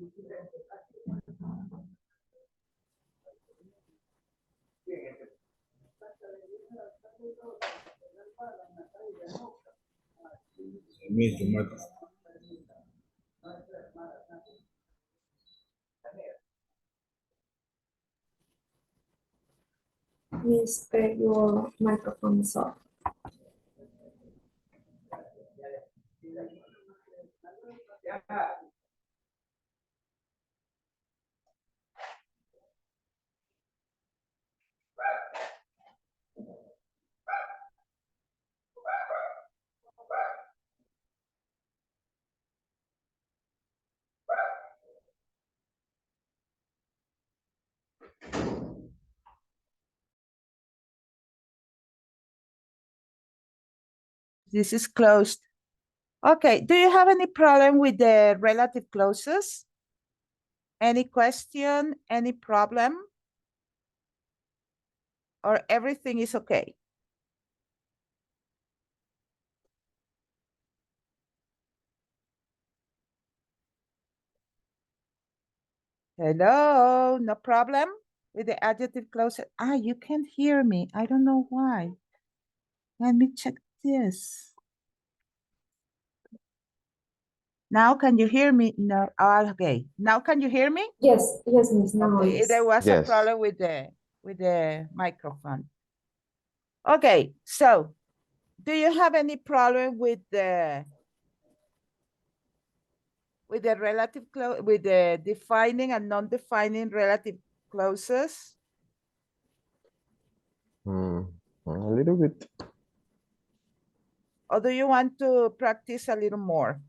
Miss, your microphone is off. This is closed. Okay, do you have any problem with the relative clauses? Any question, any problem? Or everything is okay? Hello, no problem with the adjective clause? Ah, you can't hear me. I don't know why. Let me check this. Now can you hear me? No. Oh, okay. Now can you hear me? Yes, yes, Miss. Now Okay, yes. there was a Yes. problem with the microphone. Okay, so do you have any problem with the relative clause, with the defining and non-defining relative clauses? A little bit. Or do you want to practice a little more?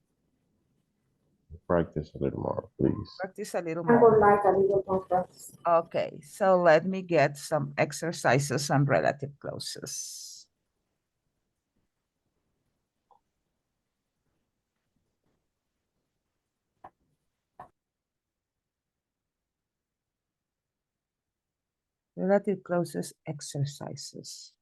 Practice a little more, please. Practice a little I more. would like a little more practice. Okay, so let me get some exercises on relative clauses. Relative clauses exercises.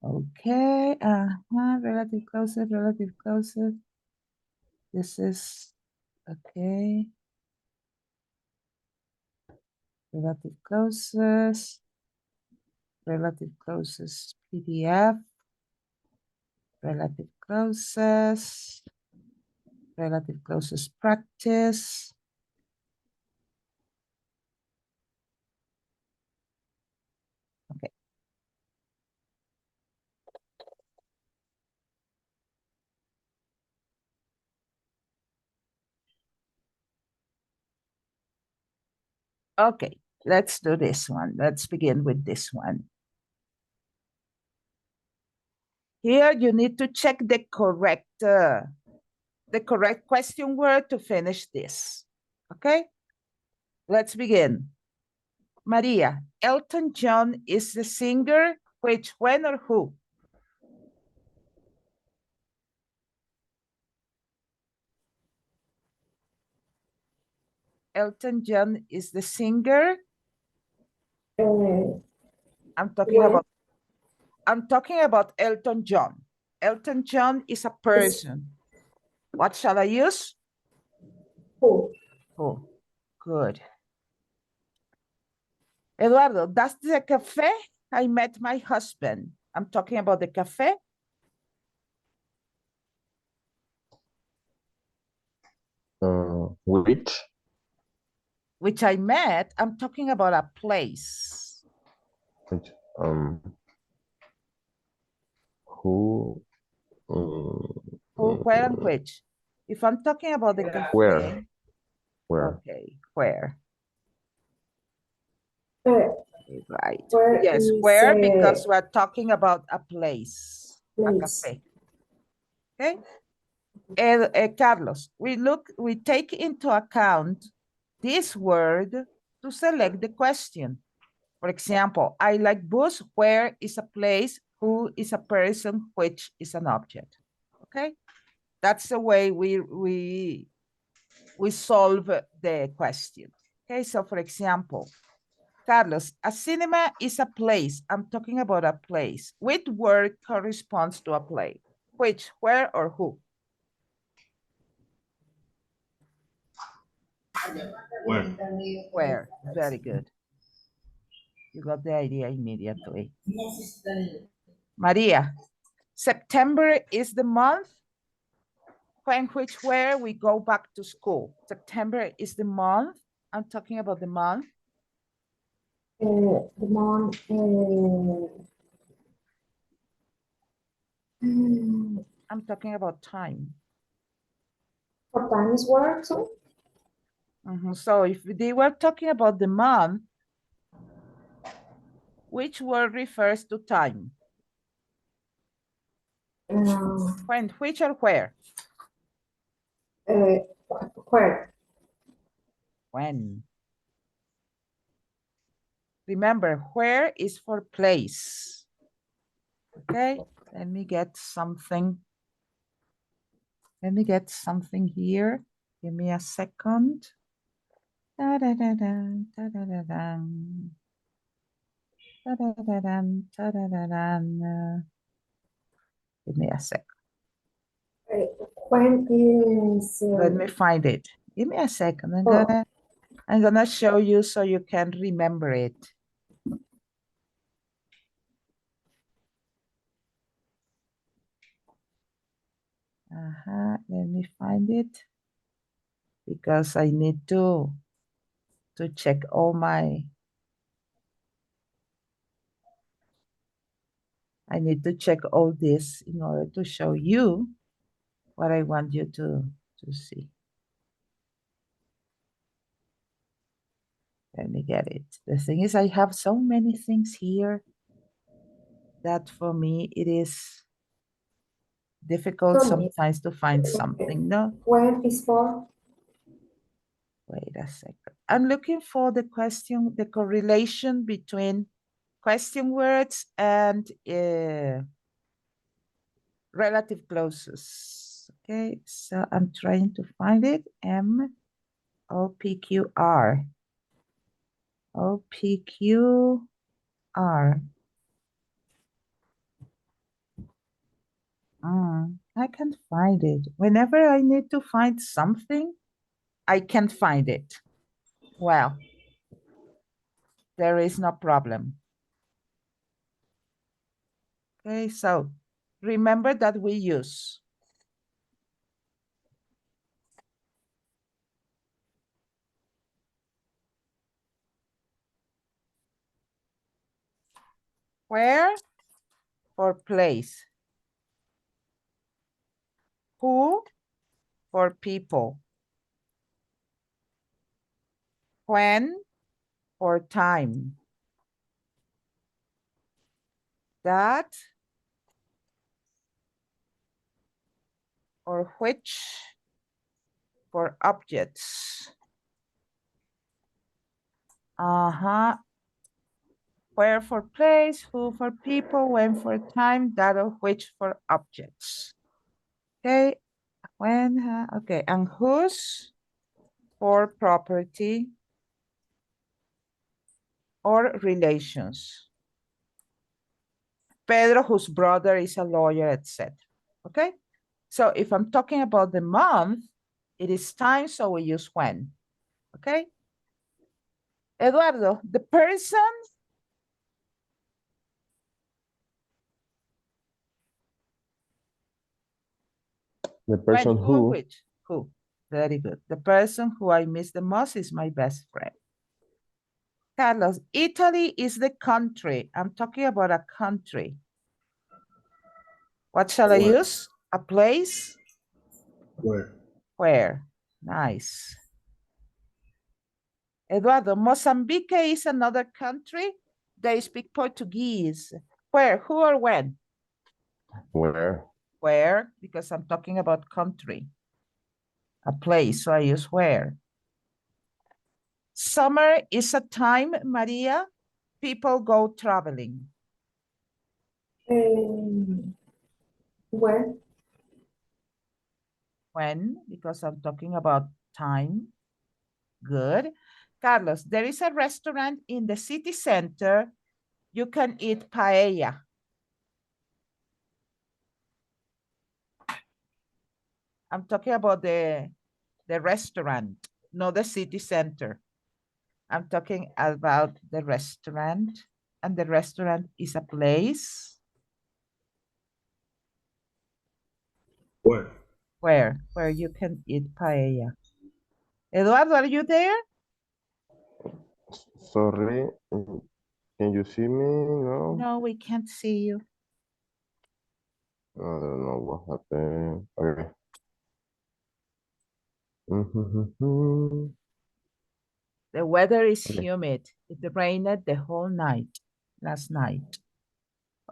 Okay, relative clauses, relative clauses. This is, okay. Relative clauses PDF, relative clauses practice. Okay. Okay, let's do this one. Let's begin with this one. Here you need to check the correct question word to finish this. Okay, let's begin. Maria, Elton John is the singer, which, when, or who? Elton John is the singer. I'm talking about Elton John. Elton John is a person. What shall I use? Who? Who? Good. Eduardo, that's the cafe I met my husband. I'm talking about the cafe. Which I met. I'm talking about a place. Which, who? Who, where, and which? If I'm talking about the cafe. Where? Okay, where? Right. Where Yes, is, where? Because we're talking about a place. A place. cafe. Okay. Carlos, we take into account this word to select the question. For example, I like bus, where is a place, who is a person, which is an object. Okay, that's the way we solve the question. Okay, so for example, Carlos, a cinema is a place. I'm talking about a place. Which word corresponds to a place? Which, where, or who? Where? Where, very good. You got the idea immediately. Maria, September is the month when, which, where we go back to school. September is the month. I'm talking about the month. The month, I'm talking about time. what time is work, so? So if they were talking about the month, which word refers to time? When, which, or where? Where? When. Remember, where is for place. Okay, let me get something. Let me get something here. Give me a second. Da da da da da da da da. Da da da da da da da da. Give me a sec. When is? Let me find it. Give me a second. Oh. I'm gonna show you so you can remember it. Let me find it because I need to check all my. I need to check all this in order to show you what I want you to see. Let me get it. The thing is, I have so many things here that for me it is difficult sometimes to find something. No. When is for? Wait a second. I'm looking for the question, the correlation between question words and relative clauses. Okay, so I'm trying to find it. M-O-P-Q-R. O-P-Q-R. I can't find it. Whenever I need to find something, I can't find it. Well, there is no problem. Okay, so remember that we use where for place, who for people, when for time, that or which for objects. Where for place, who for people, when for time, that or which for objects. Okay, when, okay, and whose for property or relations. Pedro, whose brother is a lawyer, etc. Okay, so if I'm talking about the month, it is time, so we use when. Okay, Eduardo, the person. The person When, who. which? Who? Very good. The person who I miss the most is my best friend. Carlos, Italy is the country. I'm talking about a country. What shall I use? A place? Where? Where? Nice. Eduardo, Mozambique is another country. They speak Portuguese. Where, who, or when? Where? Where, because I'm talking about country. A place, so I use where. Summer is a time, Maria, people go traveling. Where? When, because I'm talking about time. Good. Carlos, there is a restaurant in the city center. You can eat paella. I'm talking about the restaurant, not the city center. I'm talking about the restaurant, and the restaurant is a place Where? where you can eat paella. Eduardo, are you there? Sorry, can you see me? No, No, we can't see you. I don't know what happened. Okay. Mhm. The weather is Okay. humid. It rained the whole night last night.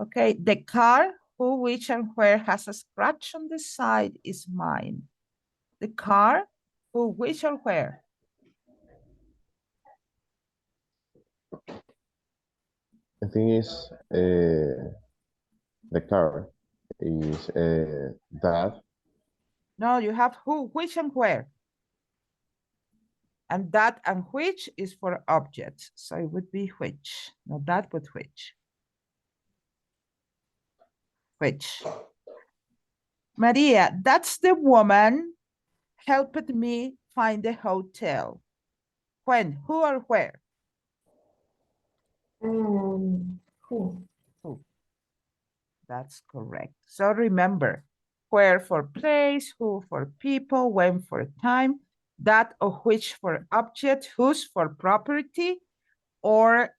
Okay, the car who, which, and where has a scratch on the side is mine. The car who, which, or where? The thing is, the car is that. No, you have who, which, and where. And that and which is for objects. So it would be which, not that, but which. Which. Maria, that's the woman helped me find the hotel. When, who, or where? Who? Who. That's correct. So remember, where for place, who for people, when for time, that or which for object, whose for property, or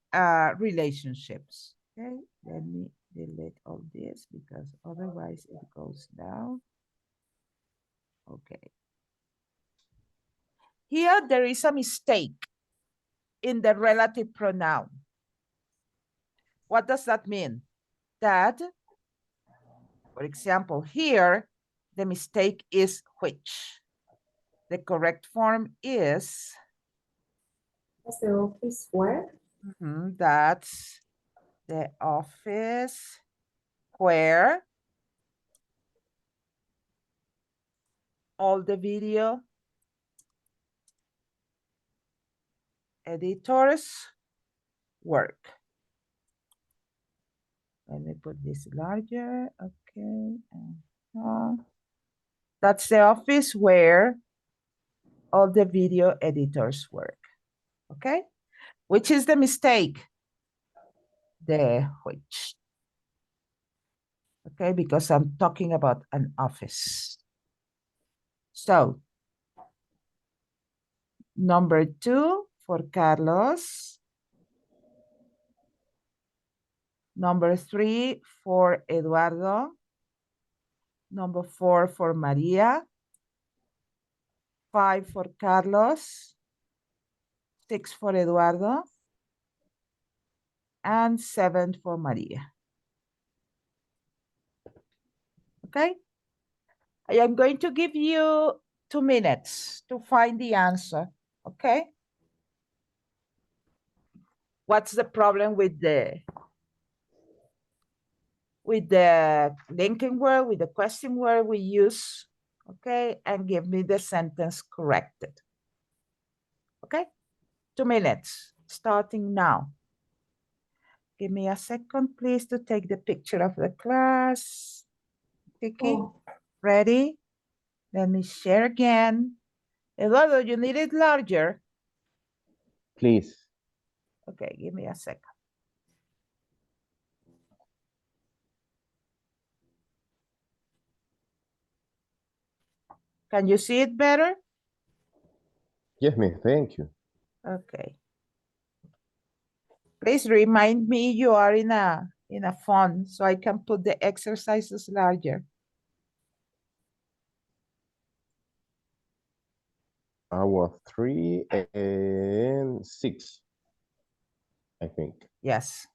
relationships. Okay, let me delete all this because otherwise it goes down. Okay. Here there is a mistake in the relative pronoun. What does that mean? That, for example, here, the mistake is which. The correct form is, That's the office where? that's the office where all the video editors work. Let me put this larger, okay. That's the office where all the video editors work, okay? Which is the mistake? The which. Okay, because I'm talking about an office. So, number 2 for Carlos. Number 3 for Eduardo. Number 4 for Maria. 5 for Carlos. 6 for Eduardo. And 7 for Maria. Okay? I am going to give you 2 minutes to find the answer. Okay? What's the problem with the linking word, with the question word we use? Okay, and give me the sentence corrected. Okay, 2 minutes, starting now. Give me a second, please, to take the picture of the class. Kiki, ready? Let me share again. Eduardo, you need it larger. Please. Okay, give me a second. Can you see it better? Yes, miss. Thank you. Okay. Please remind me you are in a phone so I can put the exercises larger. I was 3 and 6, I think. Yes.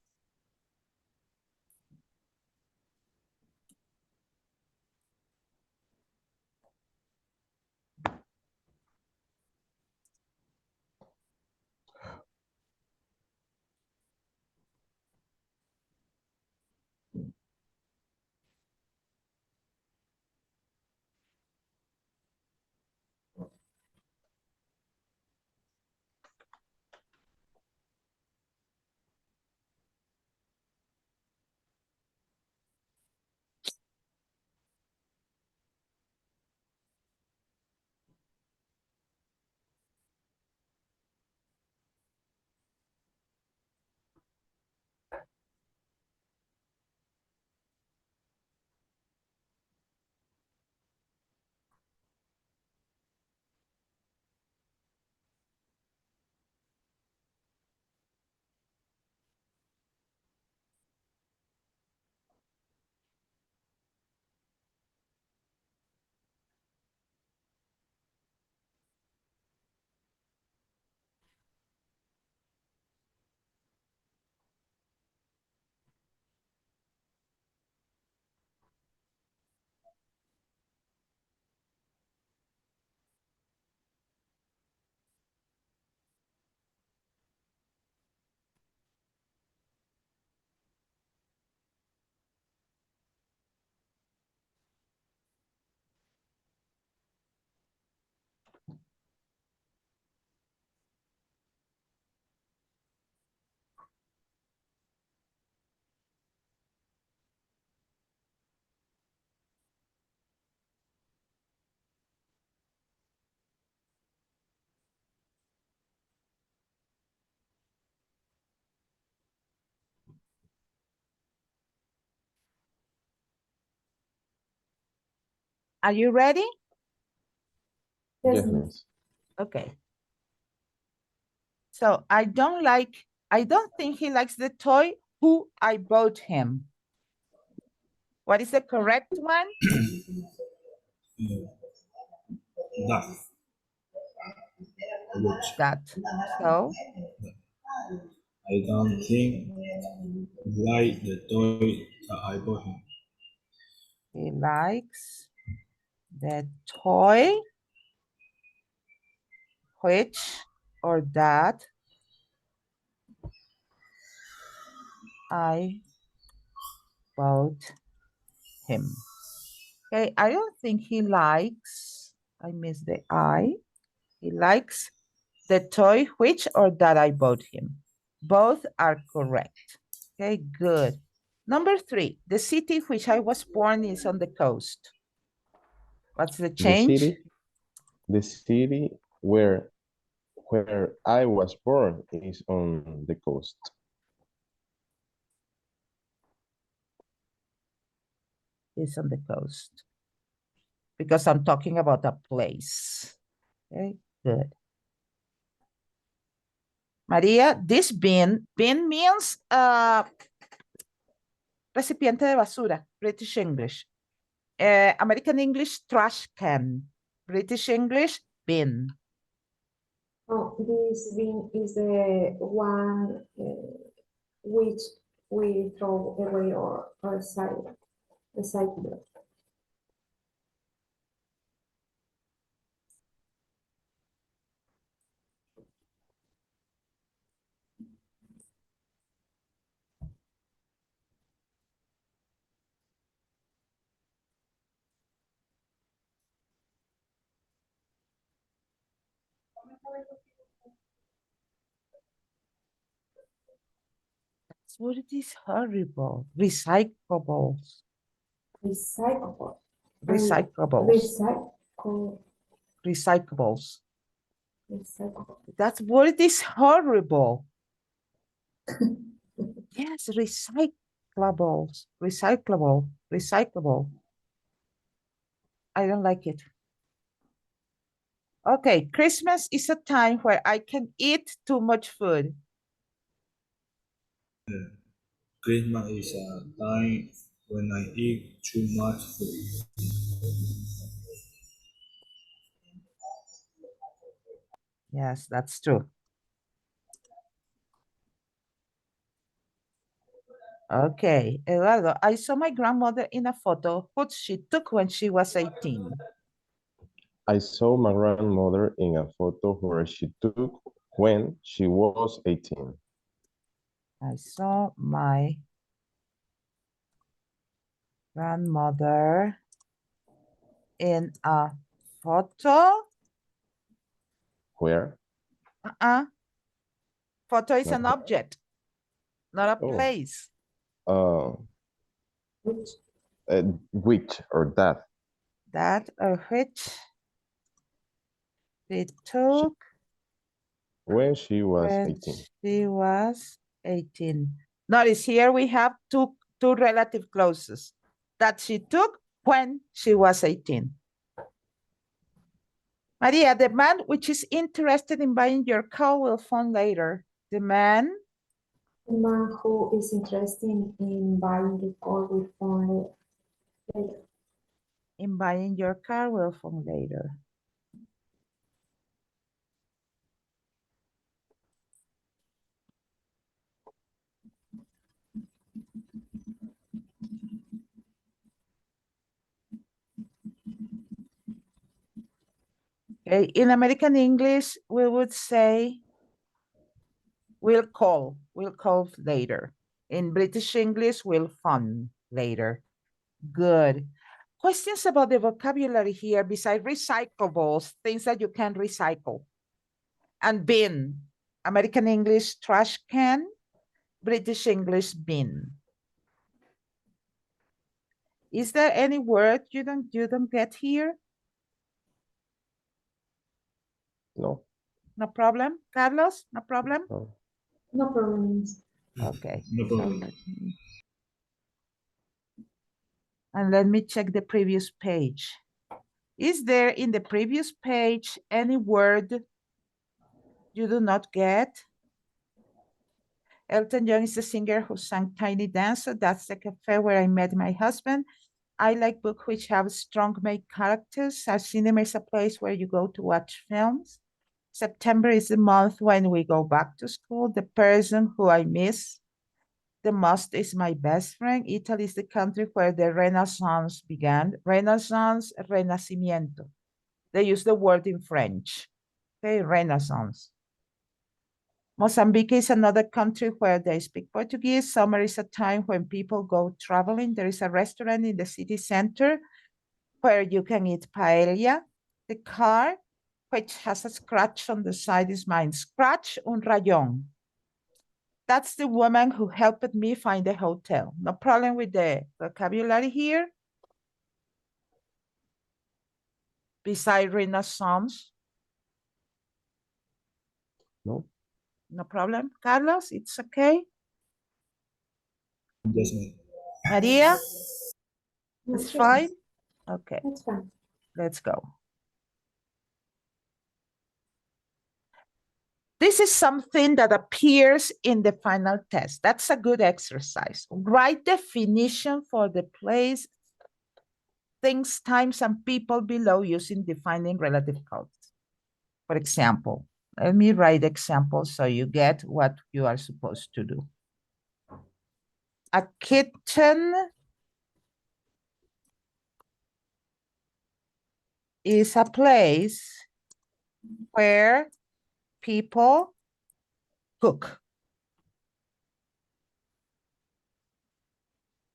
Are you ready? Yes, Yes, miss. miss. Okay. So I don't think he likes the toy who I bought him. What is the correct one? That. Which That. So I don't think like the toy that I bought him. he likes the toy which or that I bought him. Okay, I don't think he likes, I missed the I. He likes the toy which or that I bought him. Both are correct. Okay, good. Number 3, the city which I was born is on the coast. What's the change? The city where I was born is on the coast. Is on the coast. Because I'm talking about a place. Okay, good. Maria, this bin means recipiente de basura, British English. American English, trash can. British English, bin. Oh, this bin is the one which we throw away or recycle. That's what it is horrible. Recyclables. Recyclable. Recyclables. Recyclables. Recyclable. That's what it is horrible. Yes, recyclables. Recyclable. Recyclable. I don't like it. Okay, Christmas is a time where I can eat too much food. Christmas is a time when I eat too much food. Yes, that's true. Okay, Eduardo, I saw my grandmother in a photo which she took when she was 18. I saw my grandmother in a photo where she took when she was 18. I saw my grandmother in a photo. Where? Photo is Not an her. object, not a Oh. place. Which or that? That or which she took When she was when 18. she was 18. Notice here we have two relative clauses. That she took when she was 18. Maria, the man which is interested in buying your car will phone later. The man who is interested in buying the car will phone later. in buying your car will phone later. Okay, in American English, we would say, we'll call later. In British English, we'll phone later. Good. Questions about the vocabulary here besides recyclables, things that you can recycle. And bin, American English, trash can, British English, bin. Is there any word you don't get here? No. No problem. Carlos, no problem? No. No problem. Okay. No problem. And let me check the previous page. Is there in the previous page any word you do not get? Elton John is a singer who sang Tiny Dancer. That's the cafe where I met my husband. I like books which have strong main characters. Our cinema is a place where you go to watch films. September is the month when we go back to school. The person who I miss the most is my best friend. Italy is the country where the Renaissance began. Renaissance, Renacimiento. They use the word in French. Okay, Renaissance. Mozambique is another country where they speak Portuguese. Summer is a time when people go traveling. There is a restaurant in the city center where you can eat paella. The car, which has a scratch on the side, is mine. Scratch un rayón. That's the woman who helped me find the hotel. No problem with the vocabulary here. Beside Renaissance. No? No problem. Carlos, it's okay. Yes, ma'am. Maria, No, it's yes, fine. Okay, That's fine. let's go. This is something that appears in the final test. That's a good exercise. Write definition for the place, things, times, and people below using defining relative causes. For example, let me write examples so you get what you are supposed to do. A kitchen is a place where people cook.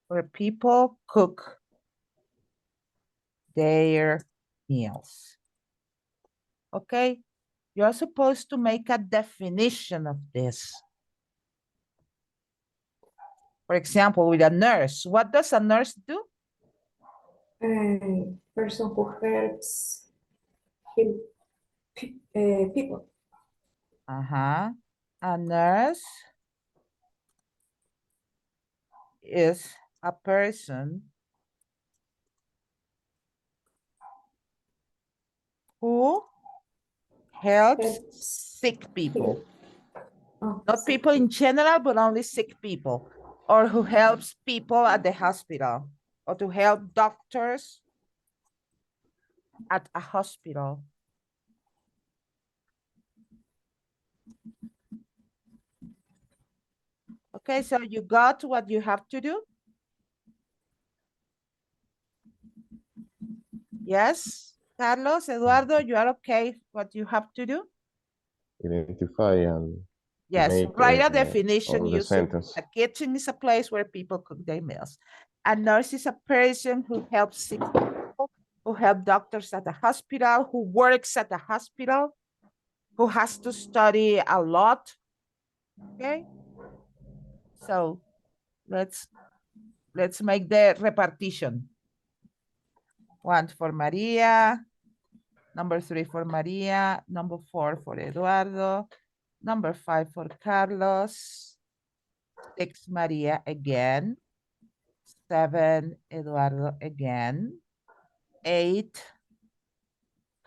Where people cook their meals. Okay? You're supposed to make a definition of this. For example, with a nurse, what does a nurse do? Person who helps people. Uh-huh. A nurse is a person who helps Helps sick people. Oh, Not people in general, but only sick people. Or who helps people at the hospital. Or to help doctors at a hospital. Okay, so you got what you have to do? Yes, Carlos, Eduardo, you are okay what you have to do? Identify and Yes, make write a definition all the using sentence. a kitchen is a place where people cook their meals. A nurse is a person who helps sick people, who help doctors at the hospital, who works at the hospital, who has to study a lot. Okay, so let's make the repartition. 1 for Maria, number 3 for Maria, number 4 for Eduardo, number 5 for Carlos, 6 Maria again, 7 Eduardo again, 8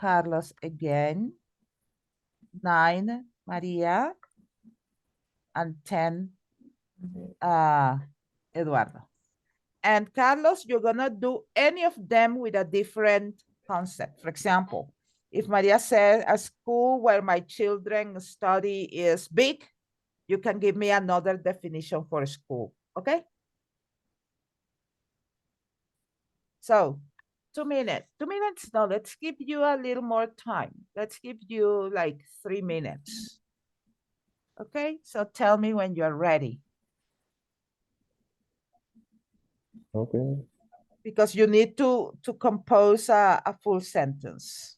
Carlos again, 9 Maria, and 10 Eduardo. And Carlos, you're gonna do any of them with a different concept. For example, if Maria says a school where my children study is big, you can give me another definition for school, okay? So 2 minutes, 2 minutes, no, let's give you a little more time. Let's give you like 3 minutes. Okay, so tell me when you're ready. Okay. Because you need to compose a full sentence.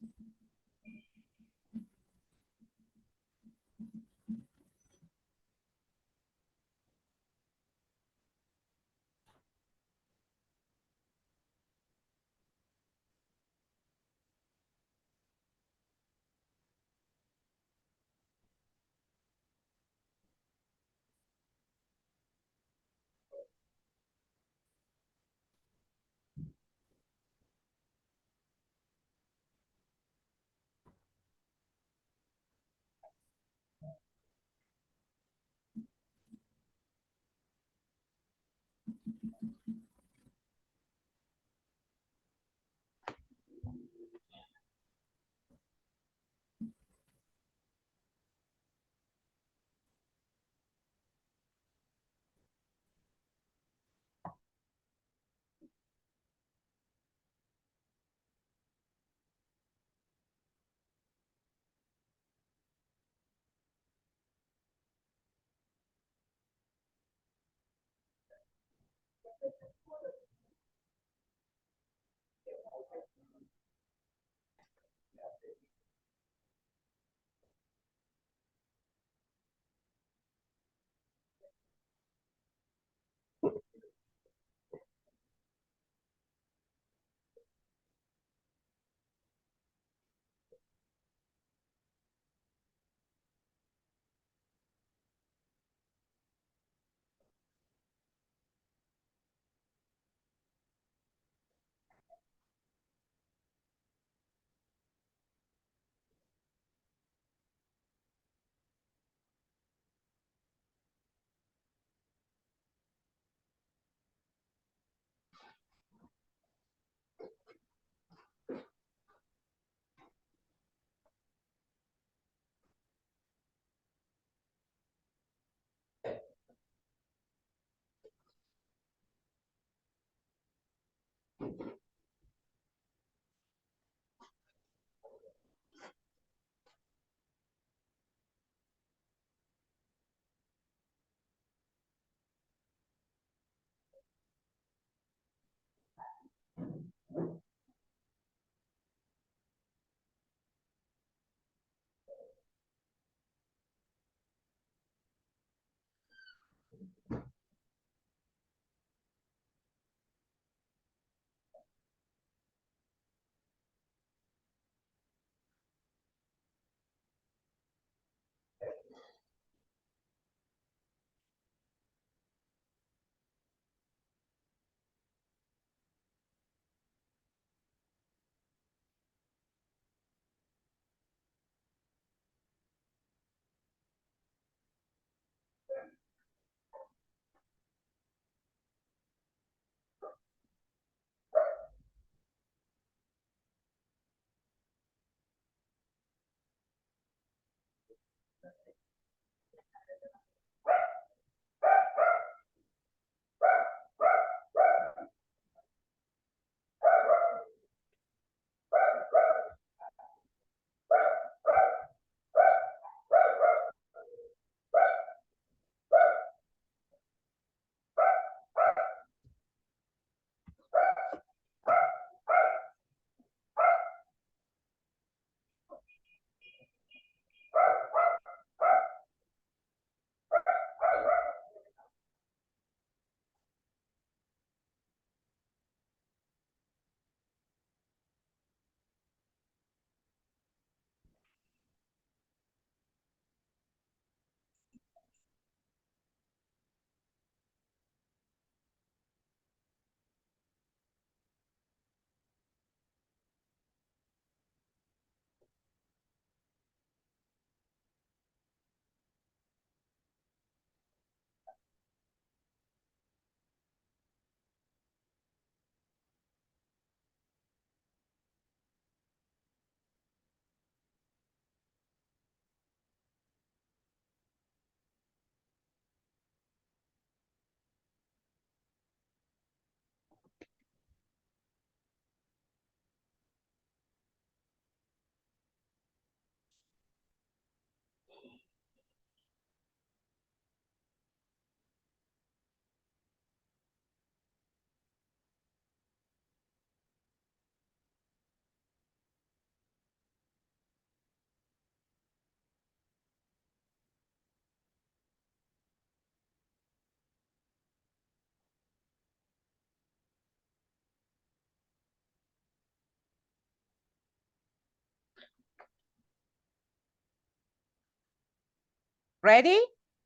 Ready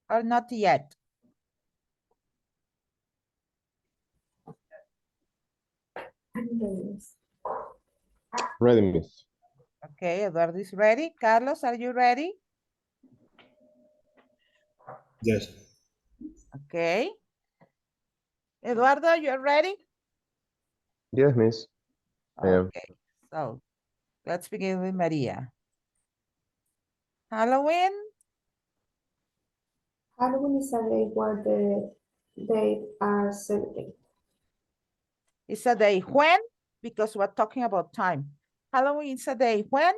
or not yet? Yes. Ready, Miss. Okay, Eduardo is ready. Carlos, are you ready? Yes. Okay. Eduardo, you're ready? Yes, miss. I am. Okay, so let's begin with Maria. Halloween Halloween is a day where the days are celebrated. is a day when, because we're talking about time. Halloween is a day When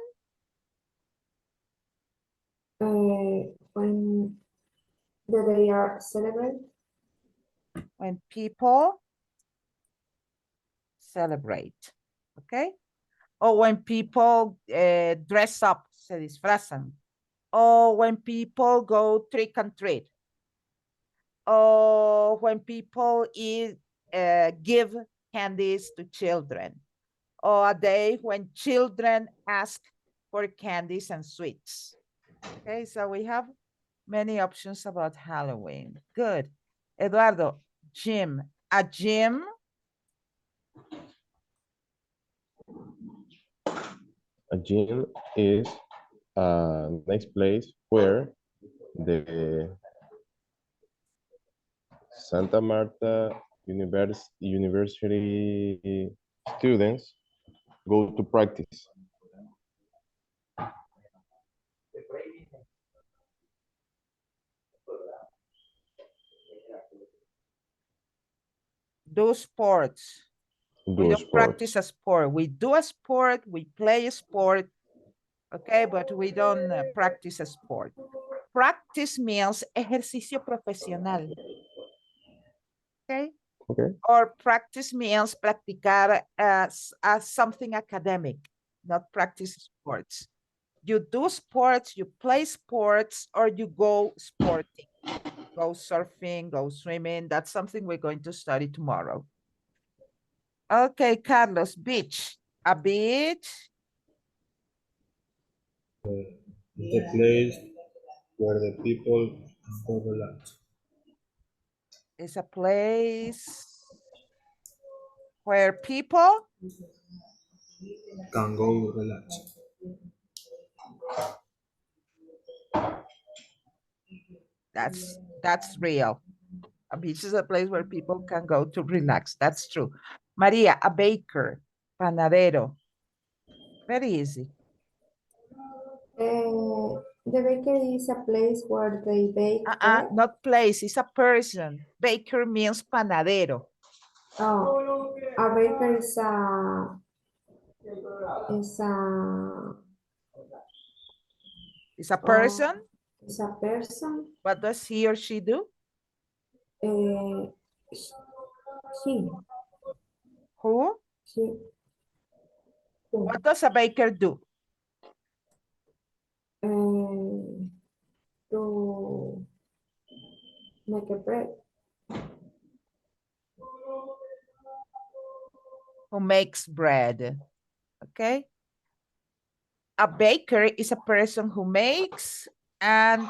the day are celebrated, when people celebrate, okay? Or when people dress up, se disfrazan. Or when people go trick and treat. Or when people give candies to children. Or a day when children ask for candies and sweets. Okay, so we have many options about Halloween. Good. Eduardo, gym. A gym A gym is a nice place where the Santa Marta University students go to practice. do sports. We Do don't sports. practice a sport. We do a sport, we play a sport, okay, but we don't practice a sport. Practice means ejercicio profesional, okay? Okay. Or practice means practicar as something academic, not practice sports. You do sports, you play sports, or you go sporting. Go surfing, go swimming. That's something we're going to study tomorrow. Okay, Carlos, beach. A beach The place where the people go relax. is a place where people Can go relax. that's real. A beach is a place where people can go to relax. That's true. Maria, a baker, panadero. Very easy. the bakery is a place where they bake bread. Not place, it's a person. Baker means panadero. Oh, a baker is is a It's a person. is a person. What does he or she do? Uh, he Who? he What does a baker do? to make a bread. Who makes bread? Okay. A baker is a person who makes and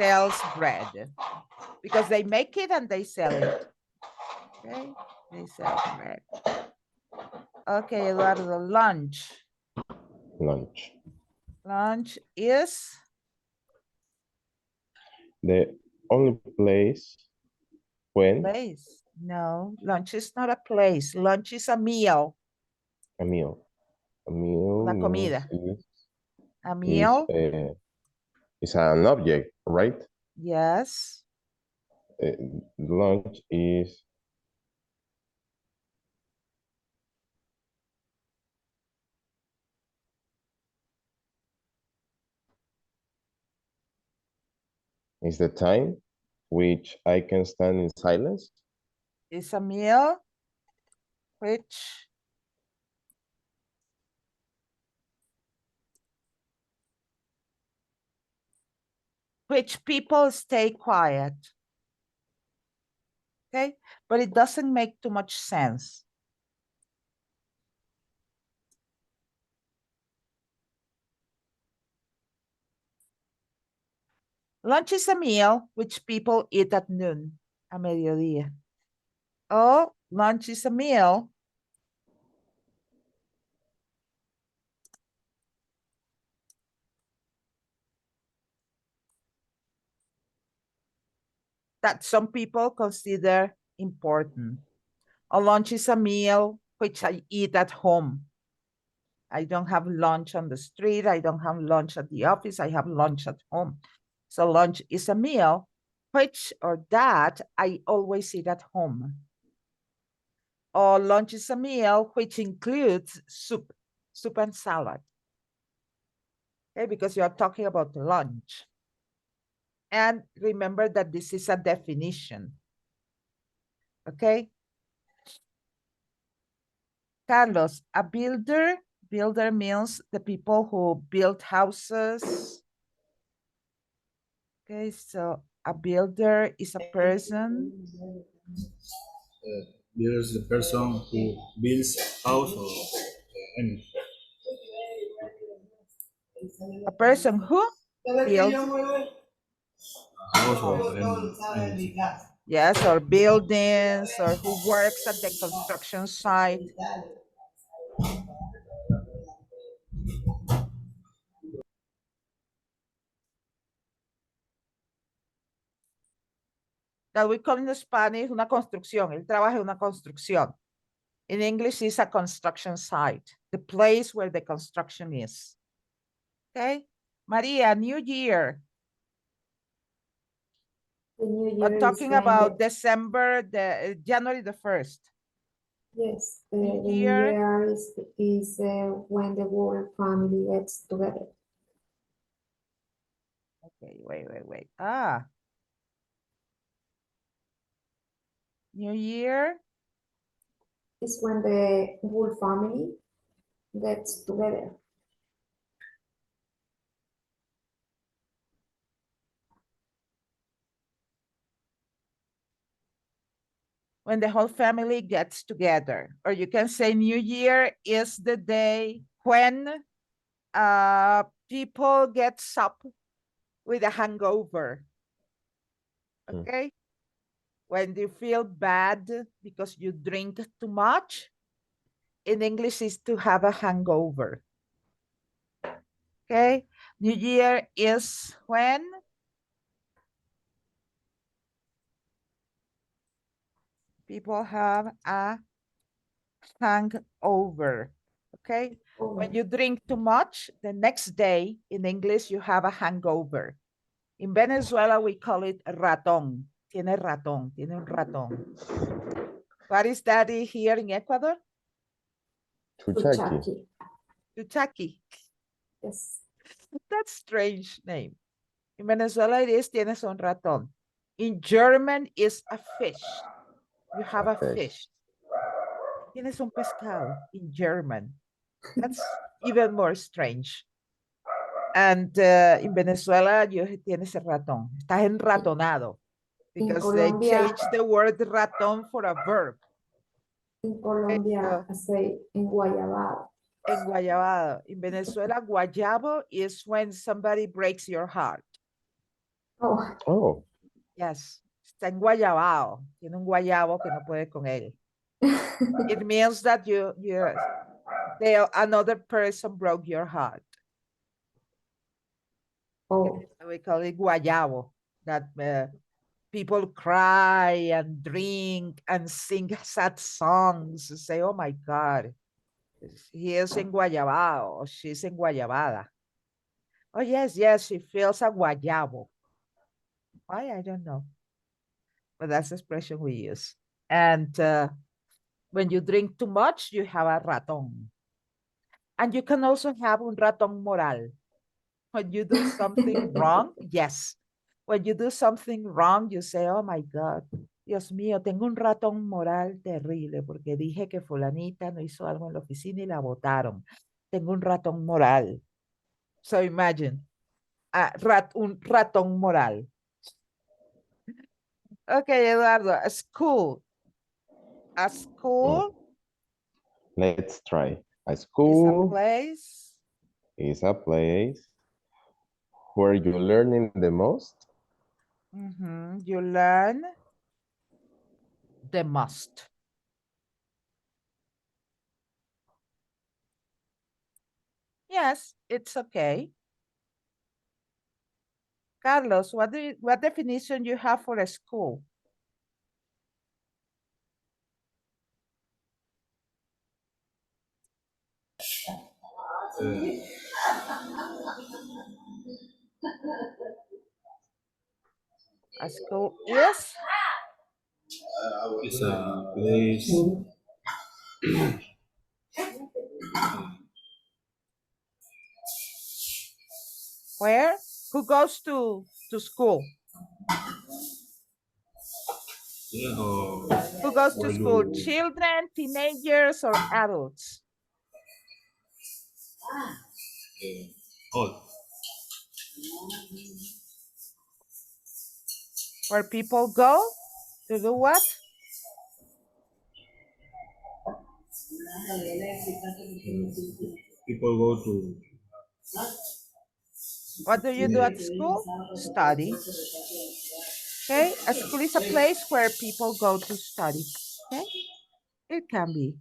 sells bread because they make it and they sell it. Okay, they sell bread. Okay, Eduardo, lunch. Lunch. Lunch is The only place when place. No, lunch is not a place. Lunch is a meal. a meal. A meal Una means comida. is, A meal, is an object, right? yes. Lunch is the time which I can stand in silence. It's a meal which people stay quiet. Okay, but it doesn't make too much sense. Lunch is a meal which people eat at noon, a mediodía. Oh, lunch is a meal that some people consider important. A lunch is a meal which I eat at home. I don't have lunch on the street. I don't have lunch at the office. I have lunch at home. So lunch is a meal which or that I always eat at home. Or lunch is a meal which includes soup and salad. Okay, because you are talking about lunch. And remember that this is a definition. Okay? Carlos, a builder means the people who build houses. Okay, so a builder is a person. There's the person who builds a house or anything. A person who builds, A house or anything. yes, or buildings, or who works at the construction site. That we call in Spanish una construcción. Él trabaja en una construcción. In English, it's a construction site, the place where the construction is. Okay, Maria, New Year. The new We're year is talking when about the, December, January the 1st. yes, the New new Year. year is when the whole family gets together. Okay, wait. New Year. It's when the whole family gets together. When the whole family gets together. Or you can say New Year is the day when people get up with a hangover. Okay? When you feel bad because you drink too much, in English is to have a hangover. Okay? New Year is when people have a hangover. Okay? When you drink too much, the next day in English you have a hangover. In Venezuela we call it ratón. Tiene ratón, tiene un ratón. What is that here in Ecuador? Chuchaki. Chuchaki. Yes. That's strange name. In Venezuela it is tienes un ratón. In German is a fish. You have a fish. Tienes un pescado in German. That's even more strange. And in Venezuela you tienes el ratón. Estás enratonado. Because they changed the word ratón for a verb. In Colombia, I say enguayabado. Enguayabado. In Venezuela, guayabo is when somebody breaks your heart. Oh. Yes. Está enguayabado. Tiene un guayabo que no puede con él. It means that another person broke your heart. Oh. We call it guayabo. That people cry and drink and sing sad songs. Say, oh my God, he is enguayabado or she's enguayabada. Oh yes, she feels a guayabo. Why? I don't know. But that's the expression we use. And when you drink too much, you have a ratón. And you can also have un ratón moral. When you do something wrong, yes. When you do something wrong, you say, oh my God, Dios mío, tengo un ratón moral terrible porque dije que fulanita no hizo algo en la oficina y la botaron. Tengo un ratón moral. So imagine, un ratón moral. Okay, Eduardo, a school. A school. Let's try. A school is a place where you're learning the most. You learn the most. Yes, it's okay. Carlos, what definition you have for a school? A school is It's a place. where? Who goes to school? Yeah, or Who goes to where school? you Children, teenagers, or adults? all Where people go to do what? people go to What do you do at school? Study. Okay, a school is a place where people go to study. Okay, it can be.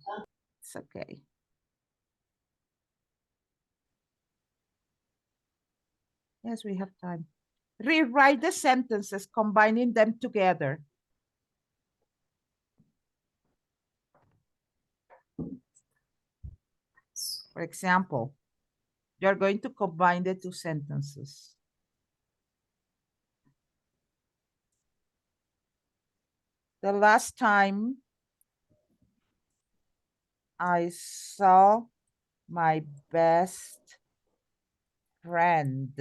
It's okay. Yes, we have time. Rewrite the sentences, combining them together. For example, you're going to combine the two sentences. The last time I saw my best friend,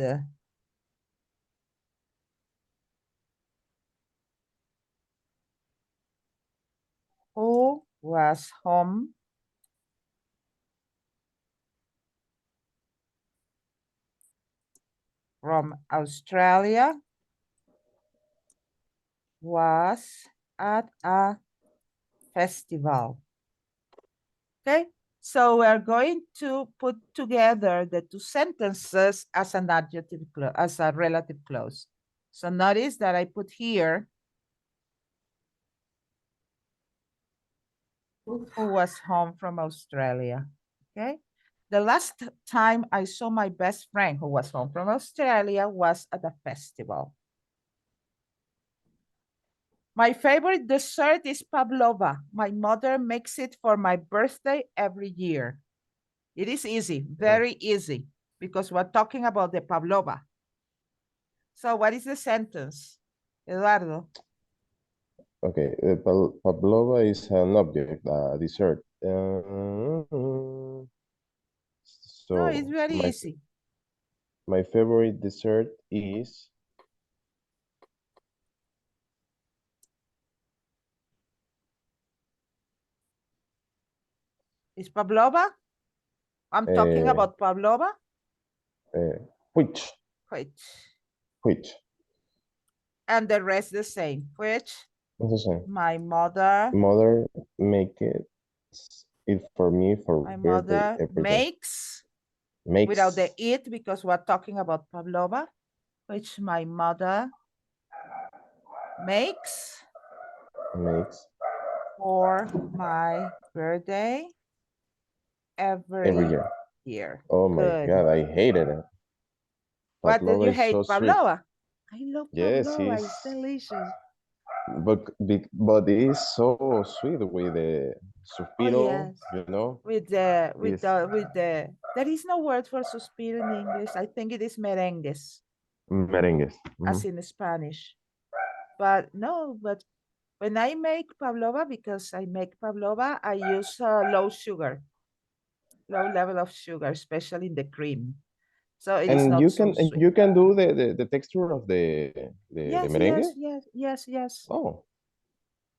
who was home from Australia, was at a festival. Okay, so we're going to put together the two sentences as an adjective, as a relative clause. So notice that I put here who was home from Australia. Okay, the last time I saw my best friend who was home from Australia was at a festival. My favorite dessert is pavlova. My mother makes it for my birthday every year. It is easy, very easy, because we're talking about the pavlova. So what is the sentence, Eduardo? Okay, pavlova is an object, dessert. So No, it's very easy. my favorite dessert is Is pavlova? I'm talking about pavlova. which? Which? And the rest the same. Which? It's the same. My mother. Mother make it for me for My birthday mother every day. makes. Without the it, because we're talking about pavlova, which my mother makes for my birthday every year. Oh my Good. God, I hated it. What did you hate, so pavlova? I love yes, pavlova. It's delicious. But it is so sweet with the suspiro, yes. you know. With the there is no word for suspiro in English. I think it is merengues. Merengues. As in Spanish. But no, but when I make pavlova, because I make pavlova, I use low sugar, low level of sugar, especially in the cream. So it is not you so can sweet. you can do the texture of the merengue. Yes. Oh,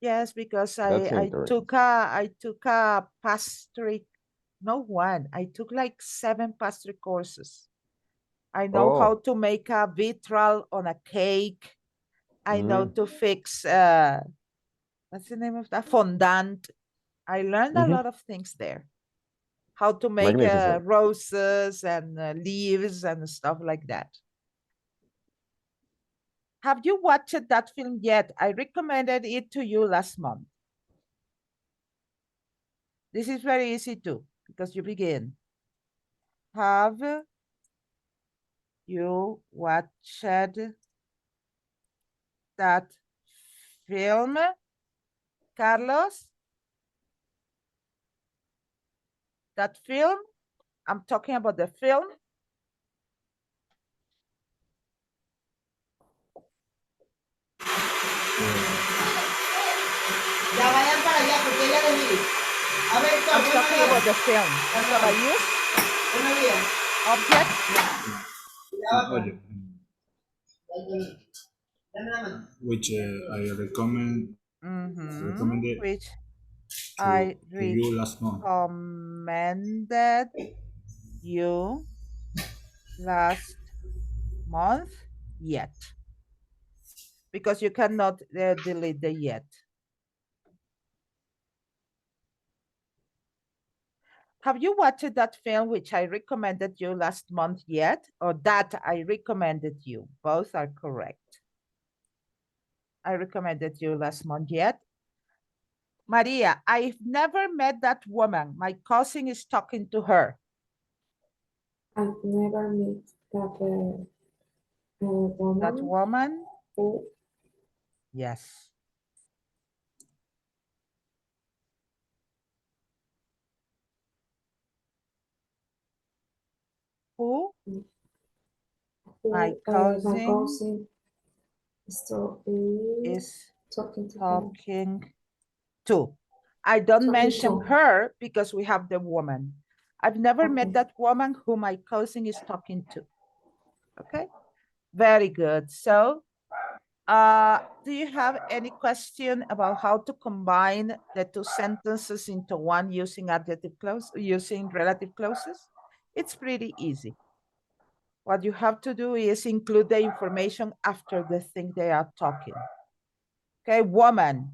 yes, because that's I took a pastry, no one. I took like 7 pastry courses. I know how to make a vitral on a cake. I know to fix what's the name of that? Fondant. I learned a lot of things there. How to make roses and leaves and stuff like that. Have you watched that film yet? I recommended it to you last month. This is very easy too, because you begin. Have you watched that film, Carlos? That film? I'm talking about the film. Ya vayan para allá, porque ella les dice. A ver, I'm talking about the film. So I use Buenos días. object Oye, Dame la mano. which I recommended which to, I to you last month. recommended you last month yet. Because you cannot delete the yet. Have you watched that film which I recommended you last month yet? Or that I recommended you? Both are correct. I recommended you last month yet. Maria, I've never met that woman. My cousin is talking to her. I've never met that woman. That woman? Who Yes. Who? My cousin is talking to her. talking to. I don't Talking mention to. her because we have the woman. I've never met Okay. that woman who my cousin is talking to. Okay, very good. So, do you have any question about how to combine the two sentences into one using adjective clause, using relative clauses? It's pretty easy. What you have to do is include the information after the thing they are talking. Okay, woman.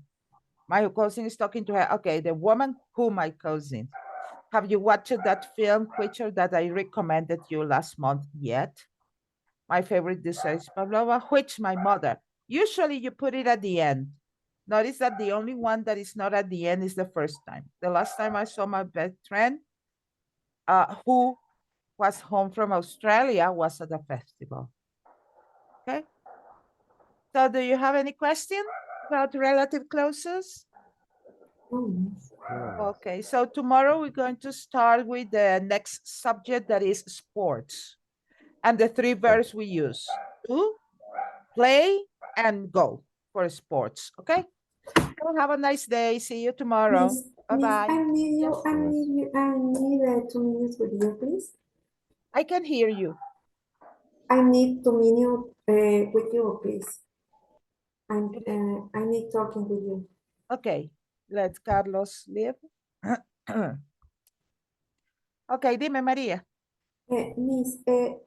My cousin is talking to her. Okay, the woman who my cousin. Have you watched that film, Creature, that I recommended you last month yet? My favorite dessert is pavlova, which my mother. Usually you put it at the end. Notice that the only one that is not at the end is the first time. The last time I saw my best friend, who was home from Australia, was at the festival. Okay. So do you have any question about relative clauses? Okay, so tomorrow we're going to start with the next subject, that is sports. And the three verbs we use: do, play, and go for sports. Okay? So have a nice day. See you tomorrow. Miss, Bye-bye. I need you, Yes. I need 2 minutes with you, please. I can hear you. I need 2 minutes with you, please. I need talking with you. Okay, let Carlos leave. Okay, dime, María. Miss,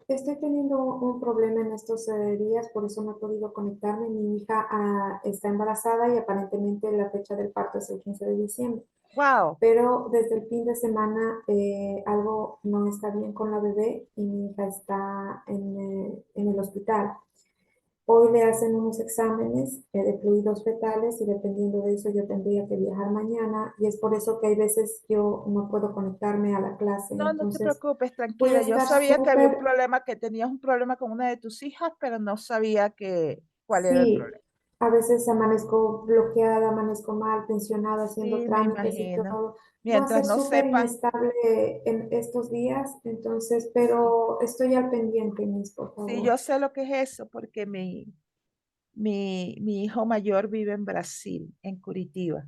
estoy teniendo un problema en estos días, por eso no he podido conectarme. Mi hija está embarazada y aparentemente la fecha del parto es el 15 de diciembre. Wow. Pero desde el fin de semana algo no está bien con la bebé y mi hija está en el hospital. Hoy le hacen unos exámenes de fluidos fetales y dependiendo de eso yo tendría que viajar mañana y es por eso que hay veces yo no puedo conectarme a la clase. No, no te Entonces, preocupes, voy a tranquila. Yo estar sabía que había un súper- problema, que tenías un problema con una de tus hijas, pero no sabía cuál era el Sí, problema. a veces amanezco bloqueada, amanezco mal, tensionada, haciendo Sí, me trámites y imagino. todo. Va a Mientras ser no súper sepan, inestable en estos días, entonces, pero estoy al pendiente, Miss, por sí, favor. yo sé lo que es eso, porque mi hijo mayor vive en Brasil, en Curitiba,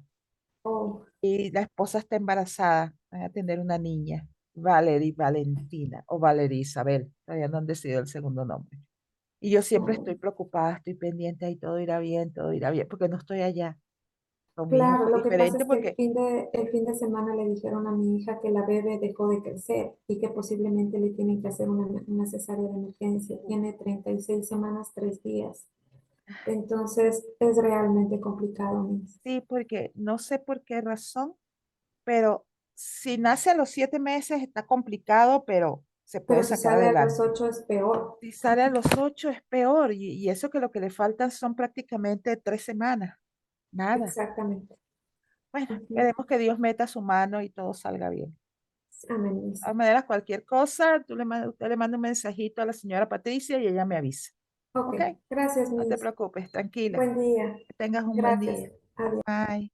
Oh, y la esposa está embarazada, van a tener una niña, Valerie Valentina, o Valerie Isabel, todavía no han decidido el segundo nombre. Y yo siempre oh. estoy preocupada, estoy pendiente, y todo irá bien, porque no estoy allá. Con mi hijo Claro, fue lo que pasa diferente es que porque el fin de semana le dijeron a mi hija que la bebé dejó de crecer y que posiblemente le tienen que hacer una cesárea de emergencia. Tiene 36 semanas, 3 días. Entonces, es realmente complicado, Miss. sí, porque no sé por qué razón, pero si nace a los 7 meses está complicado, pero se puede Pero si sacar sale a los adelante. 8 es peor. Si sale a los 8 es peor, y eso que lo que le faltan son prácticamente 3 semanas, nada. Exactamente. Bueno, Ujú. esperemos que Dios meta su mano y todo salga bien. Amén, De Miss. todas maneras, cualquier cosa, usted le manda un mensajito a la señora Patricia y ella me avisa. Ok, ¿Ok? gracias, No te Miss. preocupes, tranquila. Buen día. Que tengas un buen Gracias. día. Adiós. Bye.